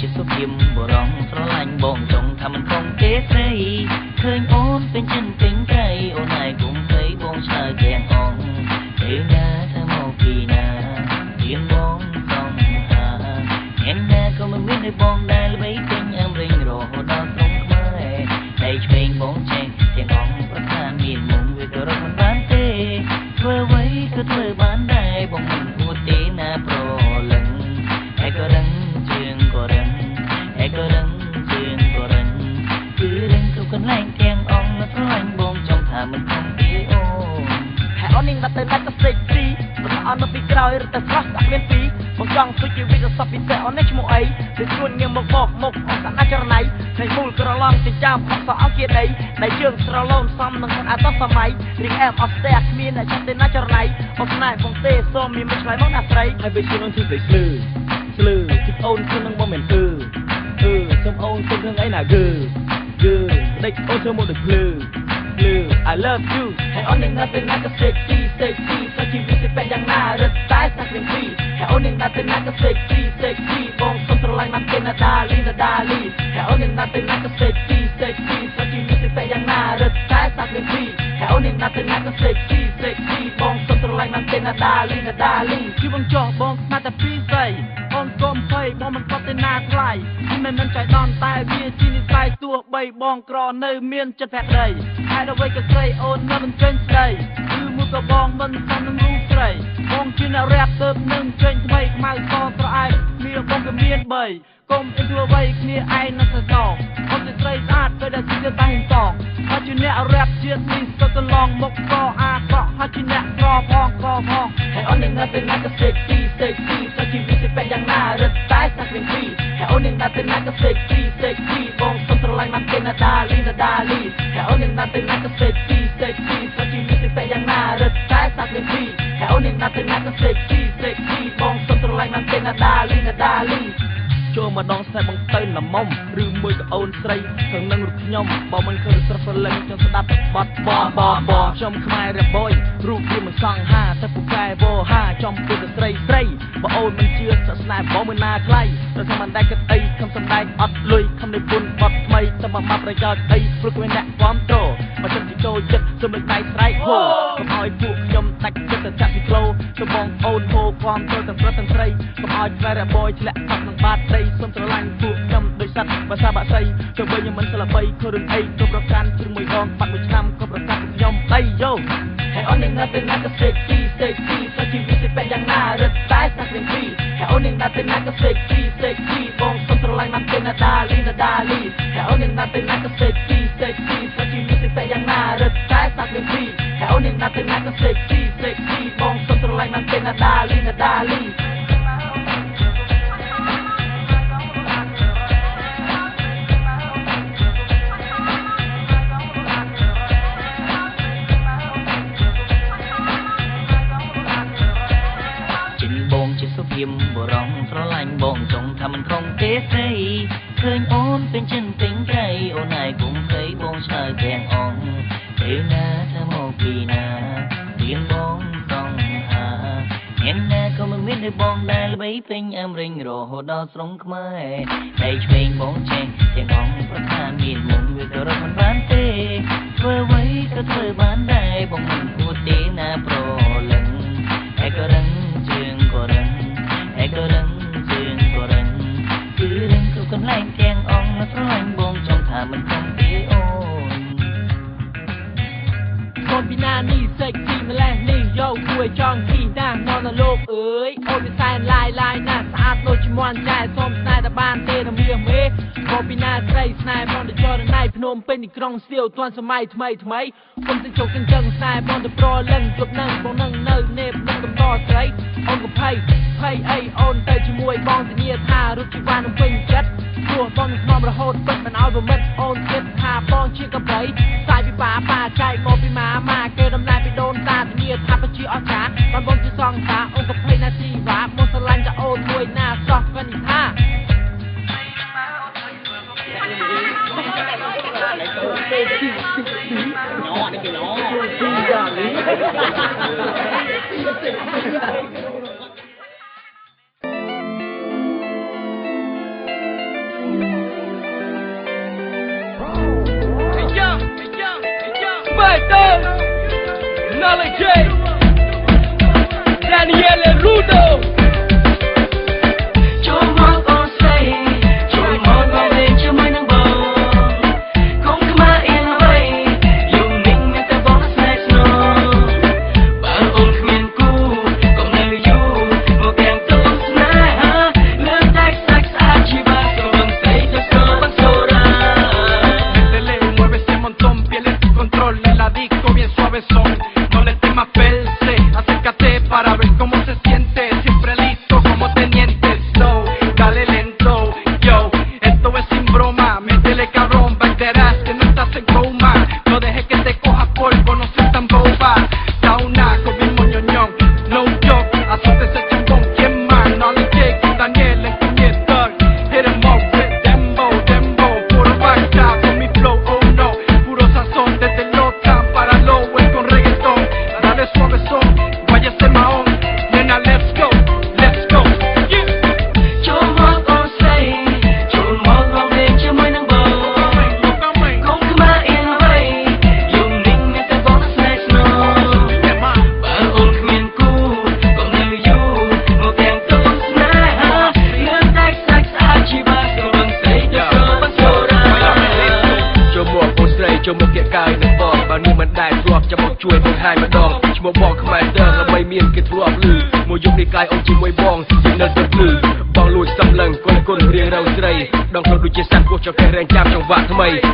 ជាសុភីមបរងស្រឡាញ់បងចង់ថាមិនខំទេស្រីឃើញអូនពេញចិនពេញក្រៃអូនឯងគុំភ័យបងឆ្លើយទាំងអងពេលណាថាមកពីណាទៀងបងសងហាអ្នកណាក៏មិនមានឲ្យបងដែលល្បីពេញអមរិញរហូតដល់ក្រុងខ្មែរតែឆ្វេងបងចេះទាំងអងប្រថានមានមុំវាក៏រកមិនបានទេធ្វើអ្វីក៏ធ្វើបានដែរបងមិនអួតទេណាប្រលឹងតែក៏រឹងជើងក៏រឹងក៏រឹងជើងក៏រឹងគឺរឹងគ្រប់កន្លែងទាំងអងនៅស្រឡាញ់បងចង់ថាមិនខំទេអូហើយអូននឹងដាក់ទៅណាត់ទៅស្ទេកទីមិនអត់នៅពីក្រោយឬទៅស្រស់ដាក់មានពីបងចង់ធ្វើជីវិតសពពិសេសអូននេះឈ្មោះអីដូចខ្លួនងៀមមកអូនសាណាចរណៃផ្នែកមូលក្រឡងចិញ្ចាំផកសអោគាដៃដៃជើងស្រឡូនសំនឹងអត់តសម័យរីកអែមអត់ស្ទះគ្មានអ្នកចាំទេណាចរណៃអូនស្នេហ៍បងទេសូមមានមិនឆ្លៃមកណាស្រីហើយវាជានឹងជួយភ្លេចស្លឺជីអូនគឺនឹងបងមិនសូមអូនសុំរឿងអីណាគឺដេកអូនធ្វើមកដូចភ្លឺ I love you ហើយអូននឹងណាត់ទៅណាត់ក៏ sexy តែជីវិតទៅបែបយ៉ាងណារត់តែសាក់វិញពីហើយអូននឹងណាត់ទៅណាត់ក៏ sexy បងសុំស្រឡាញ់មកទេណាដាលីហើយអូននឹងណាត់ទៅណាត់ក៏ sexy តែជីវិតទៅបែបយ៉ាងណារត់តែសាក់វិញពីហើយអូននឹងណាត់ទៅណាត់ក៏ sexy បងសុំស្រឡាញ់មកទេណាដាលីជីវងចោះបងស្មាត់តែពីស្អីអូនកុំភ័យបងមិនក៏ទៅណាខ្លាយមិនមែនចៃដន្យតែវាជានិស័យទោះបីបងក្រនៅមានចិត្តភក្តីហើយដល់វិញក៏ស្រីអូននៅមិនចេញស្ដីគឺមួយក៏បងមិនសមនឹងរូបស្រីបងជាអ្នករ៉ាប់ទៅនឹងចេញថ្មីខ្មៅសត្រអែកមានបងក៏មាន3កុំអីធ្វើអ្វីគ្នាឯងនៅសតោអូនជាស្រីស្អាតទៅដល់ជាតែហិងតងហើយជាអ្នករ៉ាប់ជាតិនេះទៅកន្លងមកក៏អាក្រក់ហើយជាអ្នកក្រផងហើយអូននឹងនៅទៅណាក៏ sexy ទៅជីវិតទៅបែបយ៉ាងណារត់តែសាក់វិញពីហើយអូននឹងនៅទៅណាក៏ sexy បងសុំស្រឡាញ់មកទេណាដាលីហើយអូននឹងនៅទៅណាក៏ sexy ទៅជីវិតទៅបែបយ៉ាងណារត់តែសាក់វិញពីហើយអូននឹងនៅទៅណាក៏ sexy បងសុំស្រឡាញ់មកទេណាដាលីចូលមកដងស្នេហ៍បងទៅណាមុំឬមួយក៏អូនស្រីខាងនឹងរូបខ្ញុំបើមិនឃើញស្រស់ស្រឡឹងចង់ស្ដាប់បត់បងខ្ញុំខ្មែររបយរូបវាមិនសង្ហាតែពូកែវោហាចំពុទ្ធស្រីបើអូនមិនជឿសាសនាបងមិនណាថ្លៃដល់ថាមិនដែរគិតអីខំសំដែងអត់លុយខំនៃពុនបត់ថ្មីតែមកប្រយោជន៍អីព្រោះគ្មានអ្នកគ្រប់គ្រងបើចិត្តជីតូចចិត្តសូមលើកដៃស្រែកហូកុំឲ្យពួកខ្ញុំដាច់ចិត្តទៅចាក់ពីក្លោទៅបងអូនហូគ្រប់គ្រងទាំងប្រុសទាំងស្រីកុំឲ្យខ្មែររបយធ្លាក់ផាត់នឹងបាតដីសូមស្រឡាញ់ពួកខ្ញុំដូចសត្វភាសាបាក់សៃទៅវិញខ្ញុំមិនស្លាប់បីខុសរឿងអីគ្រប់ប្រកាន់ជាមួយដងបាត់មួយឆ្នាំក៏ប្រកាសខ្ញុំដីយោហើយអូននឹងណាត់ទៅណាត់ក៏ sexy ទៅជីវិតទៅបែបយ៉ាងណារត់តែសាក់វិញពីហើយអូននឹងណាត់ទៅណាត់ក៏ sexy បងសុំស្រឡាញ់មកទេណាដាលីហើយអូននឹងណាត់ទៅណាត់ក៏ sexy ទៅជីវិតទៅបែបយ៉ាងណារត់តែសាក់វិញពីហើយអូននឹងណាត់ទៅណាត់ក៏ sexy បងសុំស្រឡាញ់មកទេណាដាលីជាសុភីមបរងស្រឡាញ់បងចង់ថាមិនខំទេស្រីឃើញអូនពេញចិនពេញក្រៃអូនឯងគុំភ័យបងឆ្លើយទាំងអងពេលណាថាមកពីណាទៀងបងសងហាអ្នកណាក៏មិនមានឲ្យបងដែលល្បីពេញអមរិញរហូតដល់ស្រុងខ្មែរតែឆ្វេងបងចេះទាំងអងប្រថានមានមុំវាក៏រកមិនបានទេធ្វើអ្វីក៏ធ្វើបានដែរបងមិនអួតទេណាប្រលឹងតែក៏រឹងជើងក៏រឹងក៏រឹងជើងក៏រឹងគឺរឹងគ្រប់កន្លែងទាំងអងនៅស្រឡាញ់បងចង់ថាមិនខំទេអូនកូនពីណានេះ sexy ម្លេះនេះយកគួរចង់ទីណាស់មកនៅលោកអើយអូនវាសែនឡាយណាស់ស្អាតដូចជាមន់ចែសូមស្នេហ៍តែបានទេរមៀមេកូនពីណាស្រីស្នេហ៍បងទៅចរណៃភ្នំពេញទីក្រុងសៀវទាន់សម័យថ្មីគុំទៅជោគចិញ្ចឹងស្នេហ៍បងទៅប្រលឹងជប់នឹងបងនឹងនៅនេបនឹងកំដរស្រីអូនក៏ភ័យអីអូនទៅជាមួយបងធានាថារត់ជីវ៉ានឹងពេញចិត្តព្រោះបងស្នំរហូតពិតមិនឲ្យប្រមិតអូនគិតថាបងជាកប្រៃសាយពីប៉ាចែកមកពីម៉ាគេដំណើរពីដូនតាធានាថាបជាអស្ចារ្យបានបងជាសង្សារអូនក៏ភ័យណាជីវ៉ាមកស្រឡាញ់តែអូនមួយណាសោះក៏និ Knowledge Daniele Rudo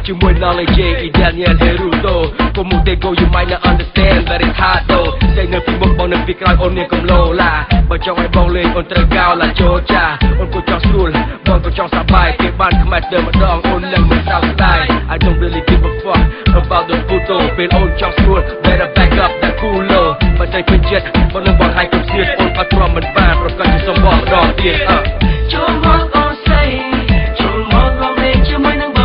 ជាមួយ Knowledge Daniele Rudo កុំមកទេ go you might not understand that it's hard though តែនៅពីមុខបងនៅពីក្រោយអូនមានកំឡូឡាបើចង់ឲ្យបងលេងអូនត្រូវកោឡាចូលចាអូនក៏ចង់ស្រួលបងក៏ចង់សប្បាយគេបានខ្មែរទៅម្ដងអូននឹងមិនសោកស្ដាយ I don't really give a fuck about the photo ពេលអូនចង់ស្រួល better back up that cool low បើតែពេញចិត្តបងនឹងបង្ហាញគ្រប់សៀតអូនអត់ទ្រាំមិនបានប្រកាសជាសុំបងម្ដងទៀតចូលមកអូនស្អីចូលមកបងលេងជាមួយនឹងបង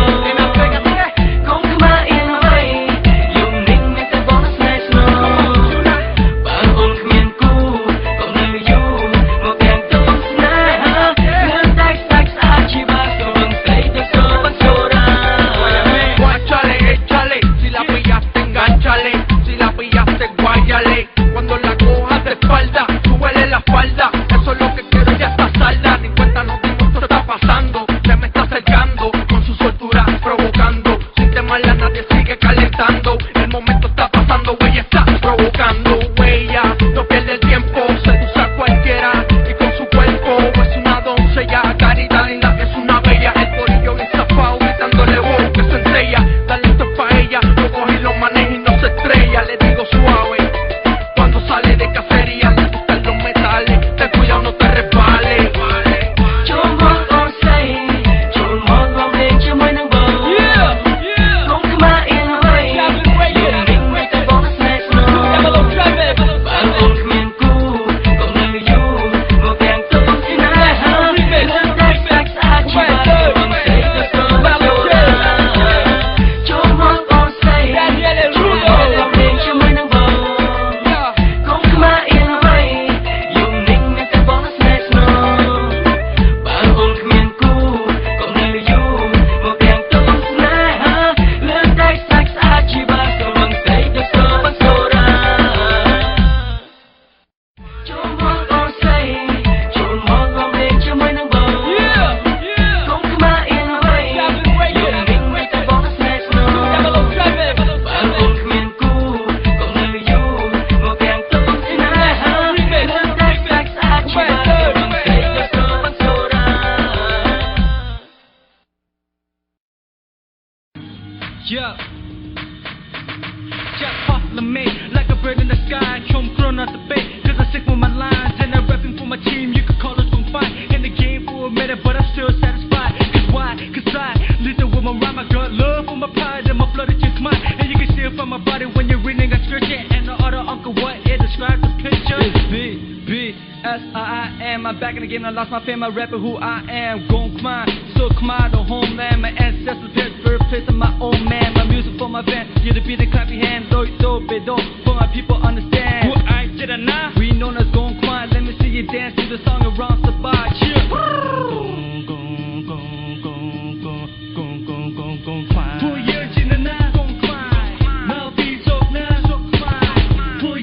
I'm back in the game and I lost my fame. I rapper who I am. Gon' come on, so come on, the homeland. My ancestors built birthplace of my own man. My music for my fans. Yeah, the beat and clap your hands. Do it, do it, do for my people understand. Who I did or not? We known as Gon' come on. Let me see you dance to the song around the bar. Yeah. Gon' gon' gon' gon' gon' gon' gon' gon' gon' climb. 4 years in the night. Gon' climb. Now be so now. So climb. 4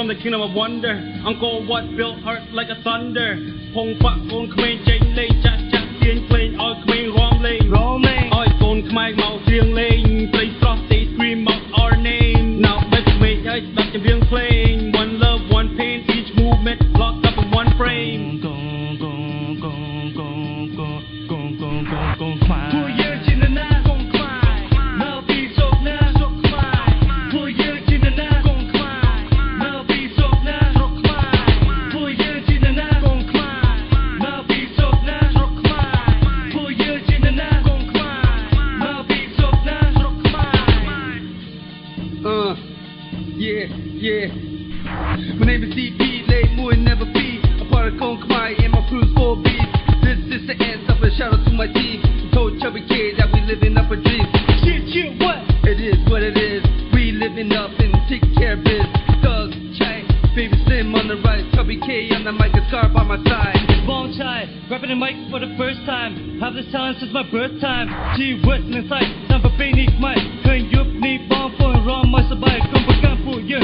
from the kingdom of wonder. Uncle what built earth like a thunder. Pong Pak Kon Khmer Cheng Lei Chat Chat Sien Plain Oi Khmer Rom Lei Oi Kon Khmer Mau Rieng Lei Play Frost they scream out our name. Now let's make us back to being playing. One love, one pain, each movement locked up in one frame. Put your chin in the Gong Khmer Now be so na Sok Khmer Put your chin in the Gong Khmer Now be so na Sok Khmer Put your chin in the Gong Khmer Now be so na Sok Khmer Put your chin in the Gong Khmer Now be so na Sok Khmer Yeah. My name is CP, late moon never be. A part of Kong Khmer and my crew's 4 beats. This is the anthem, a shout out to my team. Told Chubby K that we living up a dream. Shit, what? It is what it is. We living up and taking care of biz. Thug, Chai, Baby Slim on the right. Chubby K on the mic, a scar by my side. Bong Chai, rapping the mic for the first time. Have this talent since my birth time. G West inside, time for Phoenix Mike. Can you need bomb for a wrong my survive? Come back and pull you,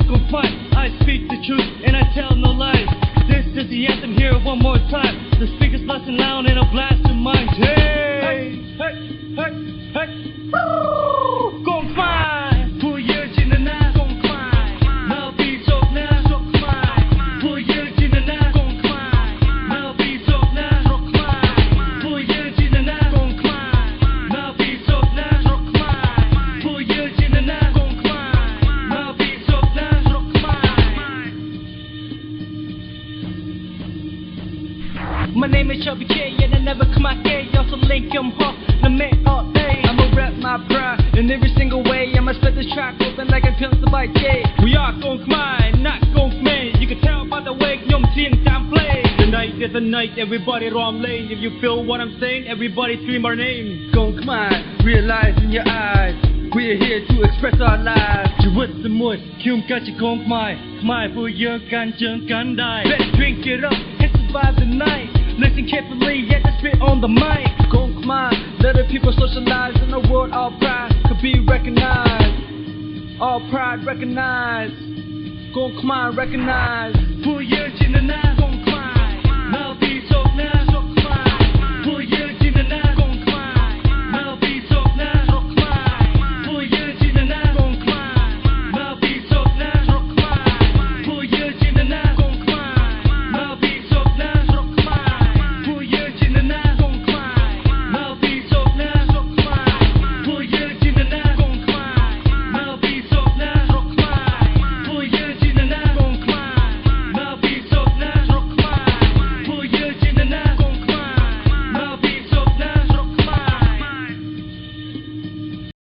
go fight. I speak the truth and I tell no lies. This is the anthem, hear it one more time. The speakers blasting loud and a blast in mind. Hey, Gong Khmer, pull your chin in the Gong Khmer. Now be so na Sok Khmer. Pull your chin in the Gong Khmer. Now be so na Sok Khmer. Pull your chin in the Gong Khmer. Now be so na Sok Khmer. Pull your chin in the Gong Khmer. Now be so na Sok Khmer. My name is Chubby K and I never come out gay. Also link 'em up, the man all day. I'ma rap my pride in every single way. I'ma spit this track open like a pencil by K. We are Gong Khmer, not Gong Khmer. You can tell by the way Nyom Tien Tam play. Tonight is the night, everybody Rom Lane. If you feel what I'm saying, everybody scream our name. Kong Khmer, realize in your eyes. We're here to express our lives. Chỉ vứt the mud, Kyum catch a Gong Khmer. Khmer for your can chung can die. Let's drink it up and survive the night. Listen carefully, yet to spit on the mic. Gong Khmer, let the people socialize in the world. All pride could be recognized. All pride recognized. Gong Khmer recognized. Pull your chin in the